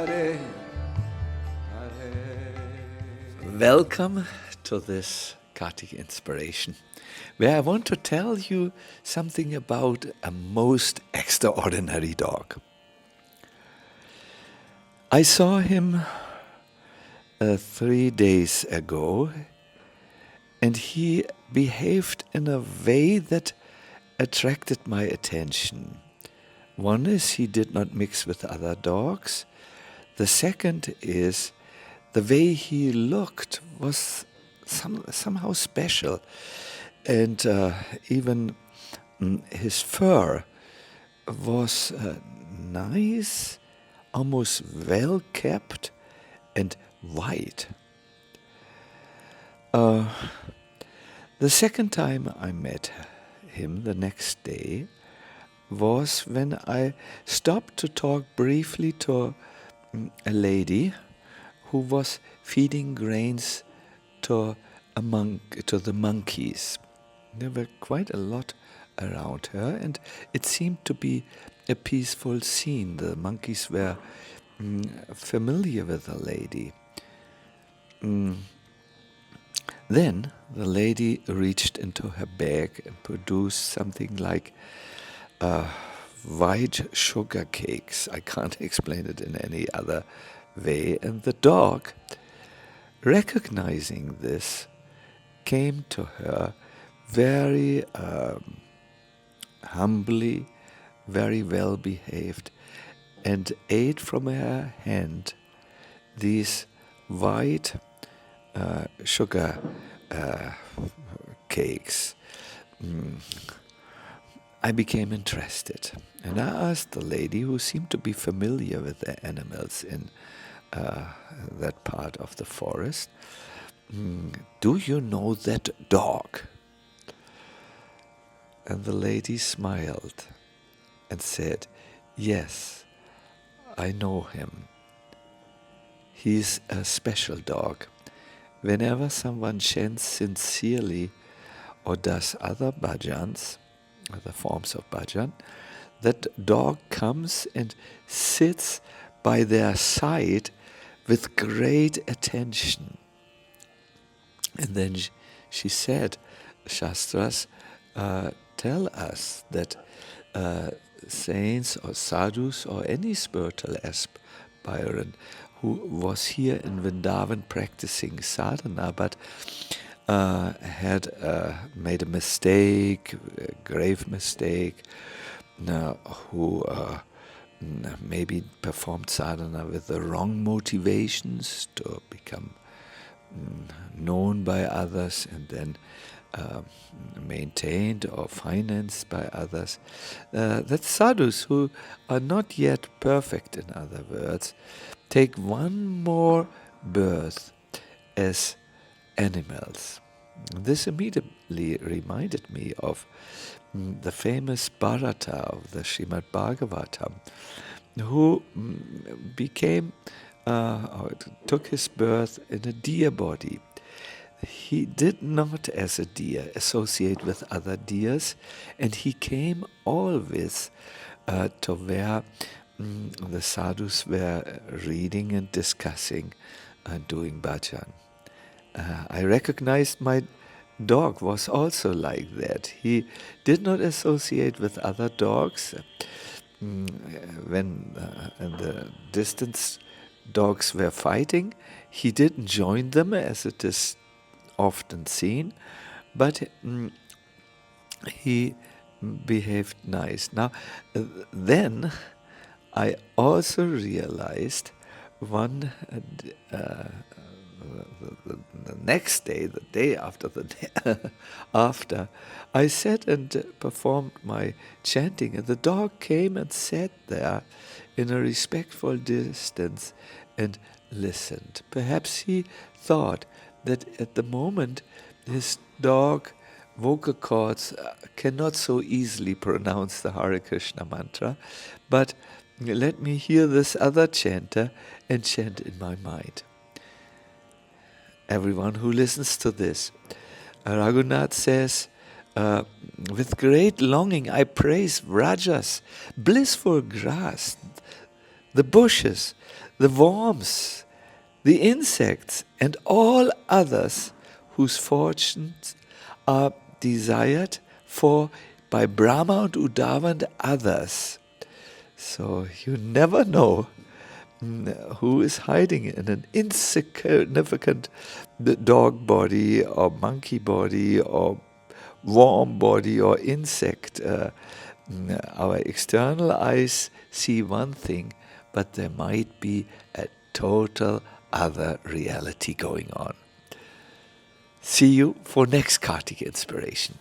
Hare Hare. Welcome to this Kartik Inspiration, where I want to tell you something about a most extraordinary dog. I saw him 3 days ago, and he behaved in a way that attracted my attention. One is he did not mix with other dogs. The second is the way he looked was somehow special. And even his fur was nice, almost well kept and white. The second time I met him the next day was when I stopped to talk briefly to a lady who was feeding grains to the monkeys. There were quite a lot around her, and it seemed to be a peaceful scene. The monkeys were familiar with the lady. Then the lady reached into her bag and produced something like white sugar cakes. I can't explain it in any other way. And the dog, recognizing this, came to her very humbly, very well behaved, and ate from her hand these white sugar cakes. I became interested, and I asked the lady, who seemed to be familiar with the animals in that part of the forest, "Do you know that dog?" And the lady smiled and said, "Yes, I know him. He's a special dog. Whenever someone chants sincerely or does other bhajans, other forms of bhajan, that dog comes and sits by their side with great attention." And then she said, Shastras tell us that saints or sadhus or any spiritual aspirant who was here in Vrindavan practicing sadhana but had made a mistake, a grave mistake, who maybe performed sadhana with the wrong motivations to become known by others and then maintained or financed by others. That sadhus who are not yet perfect, in other words, take one more birth as animals. This immediately reminded me of the famous Bharata of the Srimad Bhagavatam, who became, took his birth in a deer body. He did not, as a deer, associate with other deers, and he came always to where the sadhus were reading and discussing and doing bhajan. I recognized my dog was also like that. He did not associate with other dogs. When in the distance dogs were fighting, he didn't join them, as it is often seen, but he behaved nice. Now, then I also realized the next day, the day after the day after, I sat and performed my chanting, and the dog came and sat there in a respectful distance and listened. Perhaps he thought that at the moment his dog vocal cords cannot so easily pronounce the Hare Krishna mantra, but let me hear this other chanter and chant in my mind. Everyone who listens to this, Raghunath says, with great longing I praise Vraja's blissful grass, the bushes, the worms, the insects, and all others whose fortunes are desired for by Brahma and Uddhava and others. So you never know who is hiding in an insignificant dog body or monkey body or worm body or insect. Our external eyes see one thing, but there might be a total other reality going on. See you for next Kartik Inspiration.